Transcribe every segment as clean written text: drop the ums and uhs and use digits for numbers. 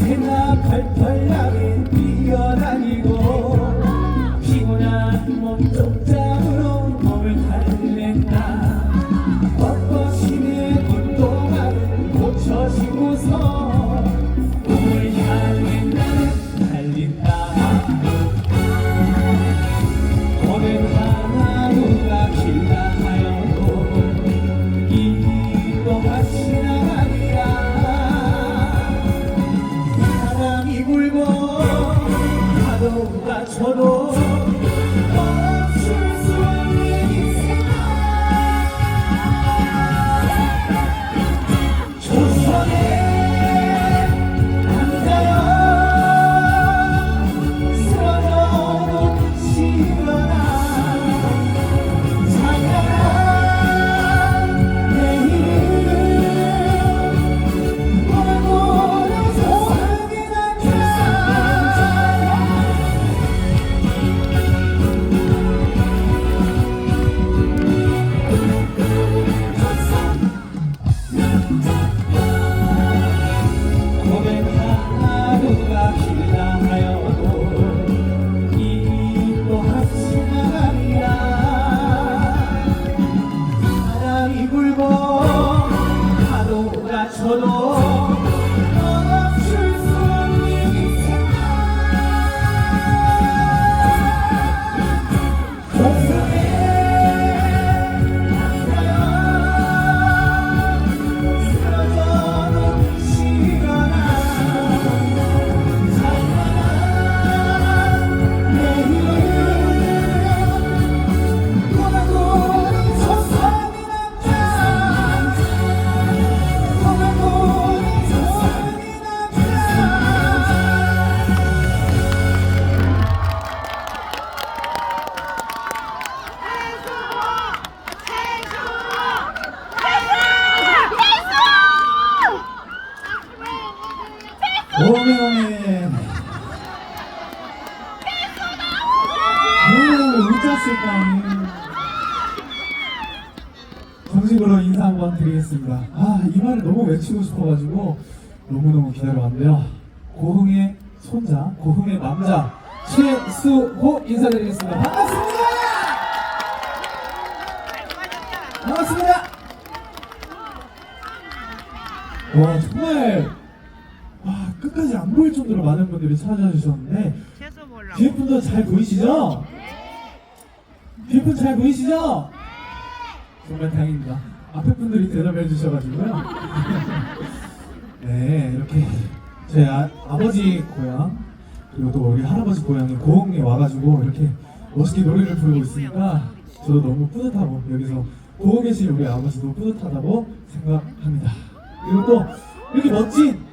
언제나 펄펄 나게 뛰어다니고 피곤한 몸통장으로 몸을 달랜다. 뻣뻣이는 눈동자를 고쳐지고서 꿈을 향해 나는 달린다. 오늘 하루가 길다 하여도 이 동안 지나가리라. 바람이 불고 파도가 쳐도 멈출 수 없는 인생. 조선의 남자여 쓰러져도 시간아 찬란한 내일을 오늘보다 소원이 난다. 고백 하루가 길다 하여도 이 또한 지나가리라. 바람이 불고 파도가 쳐도 멈출 수 없는 인생. 조선의 남자여 쓰러져도 시간아 찬란한 내일을 고만고리 조선이 남자. 고만고리 조선이 남자. 오메오메 오메오메 웃겼을까. 정식으로 인사 한번 드리겠습니다. 이 말을 너무 외치고 싶어가지고 너무너무 기다려왔는데요. 고흥의 손자, 고흥의 남자 최수호 인사드리겠습니다. 반갑습니다. 반갑습니다. 와, 정말 끝까지 안 보일 정도로 많은 분들이 찾아주셨는데 뒤에 분도 잘 보이시죠? 뒤에 분 잘 보이시죠? 정말 다행입니다. 앞에 분들이 대답해 주셔가지고요. 네, 이렇게 제 아버지 고향 그리고 또 우리 할아버지 고향이 고흥에 와가지고 이렇게 멋있게 노래를 부르고 있으니까 저도 너무 뿌듯하고 여기서 보고 계신 우리 아버지도 뿌듯하다고 생각합니다. 그리고 또 이렇게 멋진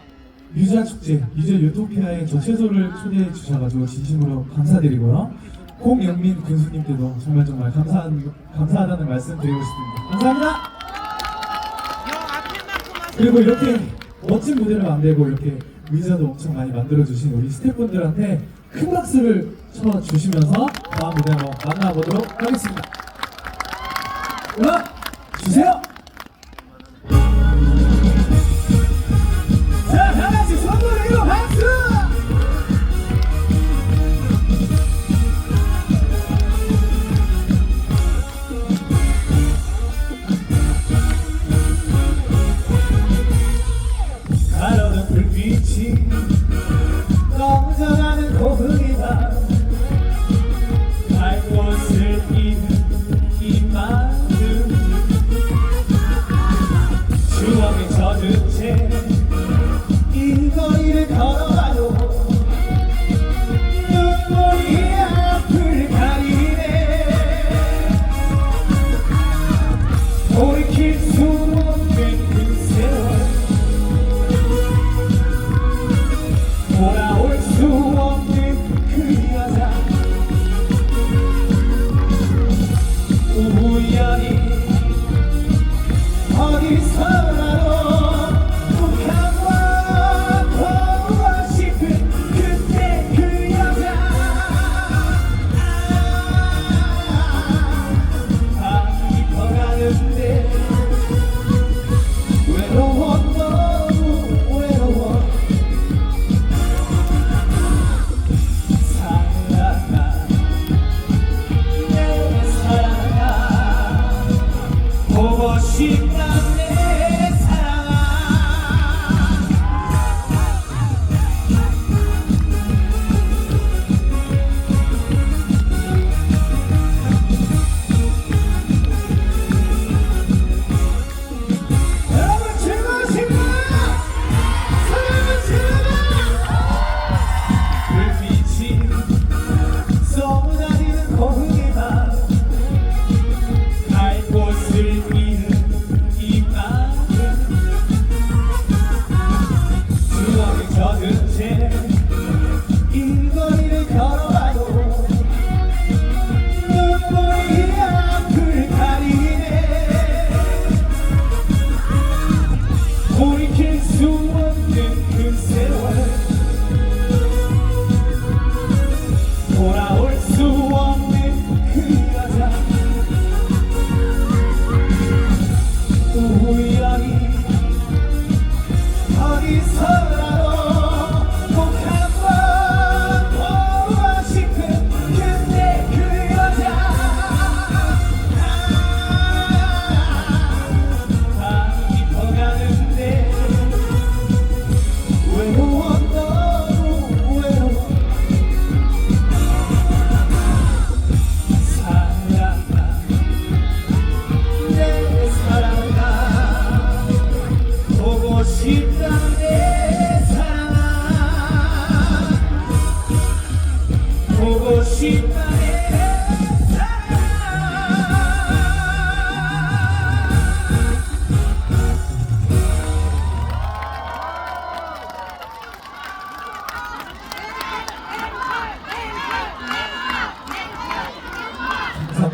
뮤지아 축제, 뮤지아 유토피아에 저 최소를 초대해 주셔가지고 진심으로 감사드리고요. 공영민 군수님께도 정말 감사하다는 말씀 드리고 싶습니다. 감사합니다. 그리고 이렇게 멋진 무대를 만들고 이렇게 의자도 엄청 많이 만들어주신 우리 스태프분들한테 큰 박수를 쳐주시면서 다음 무대 한번 만나보도록 하겠습니다. 음악 주세요. 자, 다같이 손 들고 박수! 가로등 불빛이 넘쳐가는 고흥이다. 갈 곳을 잃은 이 마음 추억에 젖은 채 이 거리를 걸어가도 눈물이 앞을 가리네. 돌이킬 수 없는 그 세월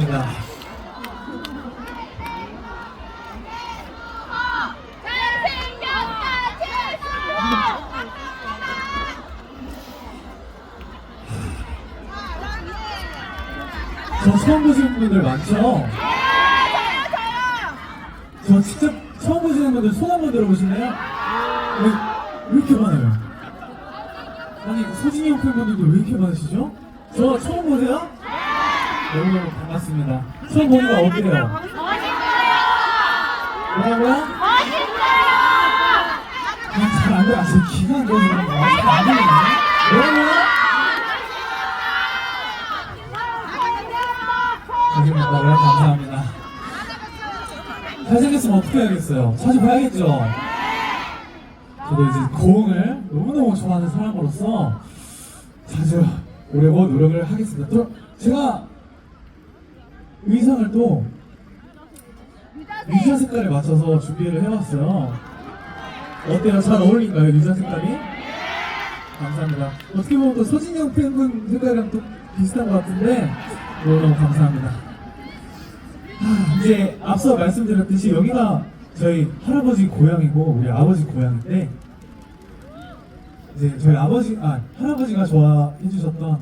감사합니다. 저 처음 보시는 분들 많죠? 저 직접 처음 보시는 분들 손 한번 들어보실래요? 왜 이렇게 많아요? 아니 소진이 형 팬분들도 왜 이렇게 많으시죠? 저 처음 보세요? 너무너무 반갑습니다. 처음 보니까 어때요? 뭐라고요? 잘안 돼. 제 귀가 안 들어서 그런가? 잘안 들리네. 뭐라고요? 잘생겼다고요? 감사합니다. 잘생겼으면 어떻게 해야겠어요? 자주 봐야겠죠? 저도 이제 고흥을 너무너무 좋아하는 사람으로서 자주 오려고 노력을 하겠습니다. 또 제가 의상을 또 유자 색깔에 맞춰서 준비를 해봤어요. 어때요? 잘 어울린가요? 유자 색깔이? 감사합니다. 어떻게 보면 또 소진이 형 팬분 색깔이랑 또 비슷한 것 같은데 너무 감사합니다. 이제 앞서 말씀드렸듯이 여기가 저희 할아버지 고향이고 우리 아버지 고향인데 이제 저희 할아버지가 좋아해 주셨던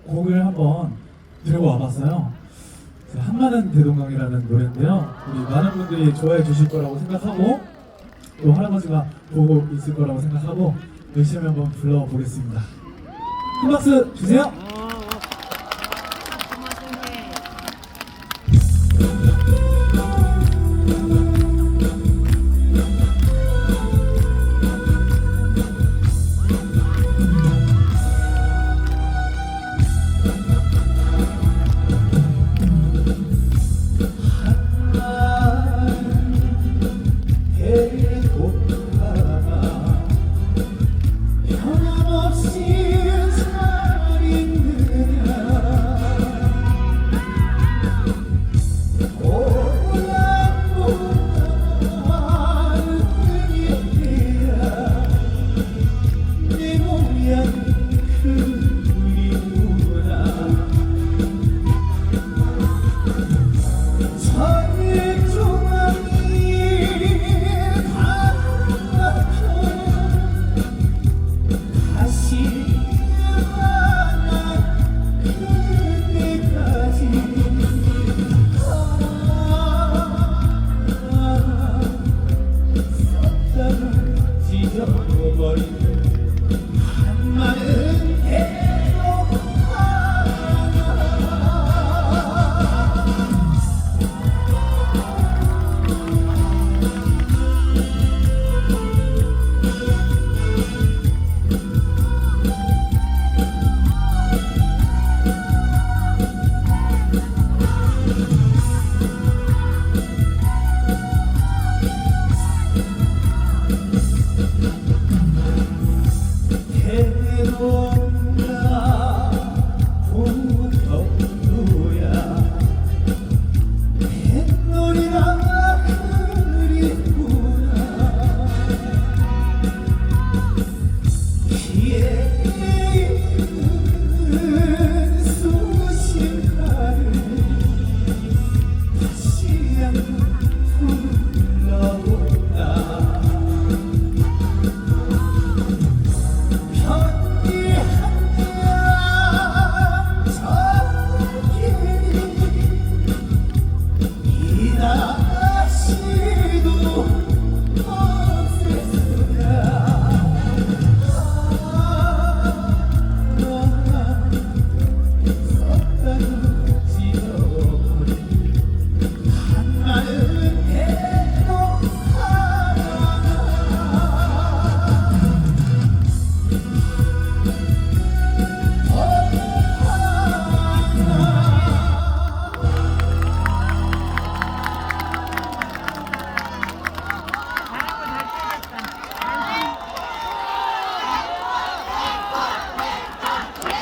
곡을 한번 들고 와봤어요. 한마는 대동강이라는 노래인데요. 우리 많은 분들이 좋아해 주실 거라고 생각하고 또 할아버지가 보고 있을 거라고 생각하고 열심히 한번 불러보겠습니다. 큰 박수 주세요.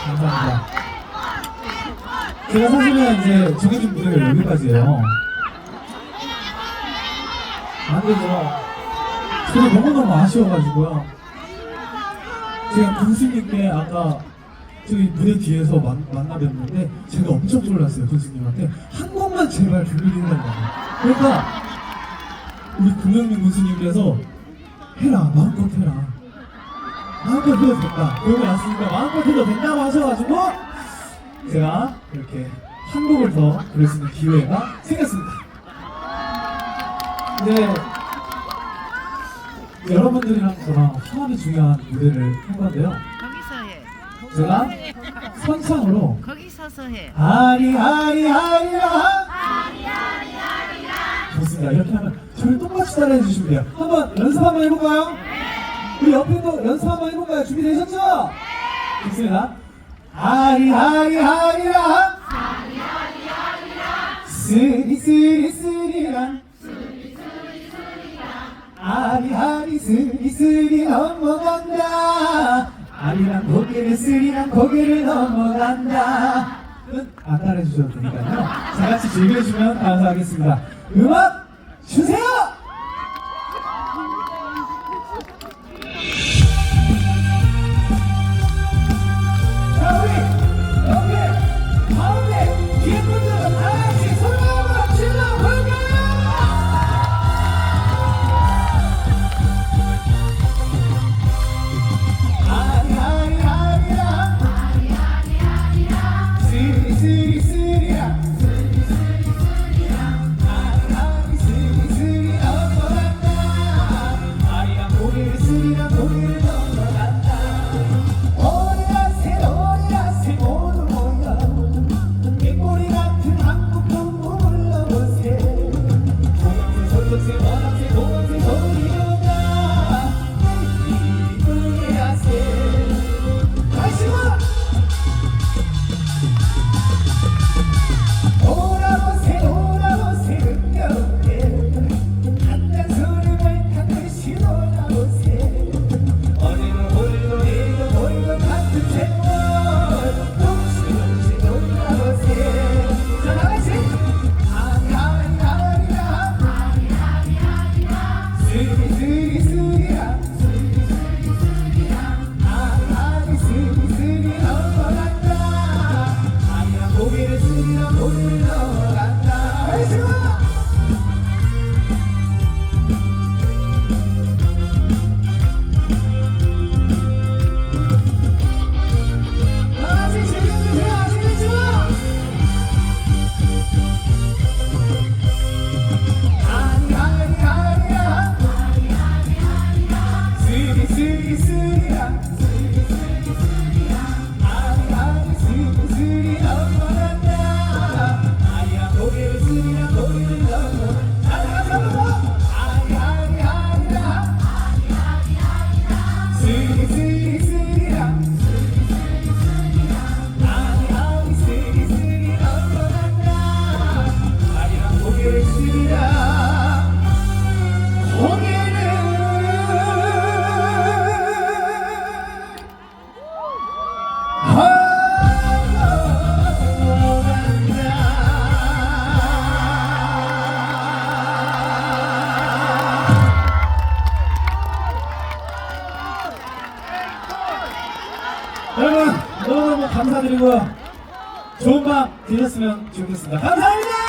감사합니다. 제가 사실은 이제 정해진 무대가 여기까지예요. 안 되죠. 저도 너무너무 아쉬워가지고요. 제가 군수님께 아까 저기 무대 뒤에서 만나 뵀는데 제가 엄청 졸랐어요. 군수님한테 한 곡만 제발 불러주는 거예요. 그러니까 우리 금영민 군수님께서 해라, 마음껏 해라, 마음껏 해도 된다, 그러고 났으니까 마음껏 해도 된다고 하셔가지고 제가 이렇게 한 곡을 더 부를 수 있는 기회가 생겼습니다. 이제 여러분들이랑 저랑 화합이 중요한 무대를 한 건데요. 거기서 해. 제가 선창으로 거기 서서 해. 하리하리하리라 좋습니다. 이렇게 하면 저를 똑같이 따라해 주시면 돼요. 한번 연습 한번 해볼까요? 우리 옆에도 연습 한번 해볼까요? 준비되셨죠? 좋습니다. 하리하리하리라 스리스리스리랑 아리아리 스리스리 넘어간다. 아리랑 고개를 스리랑 고개를 넘어간다. 안 따라해 주셔도 되니까요. 다 같이 즐겨주시면 감사하겠습니다. 음악 주세요! 자, 우리 여기 가운데 뒤에 분들 다 같이 손을 한번 질러볼까요? 여러분 너무너무 감사드리고요. 좋은 밤 되셨으면 좋겠습니다. 감사합니다.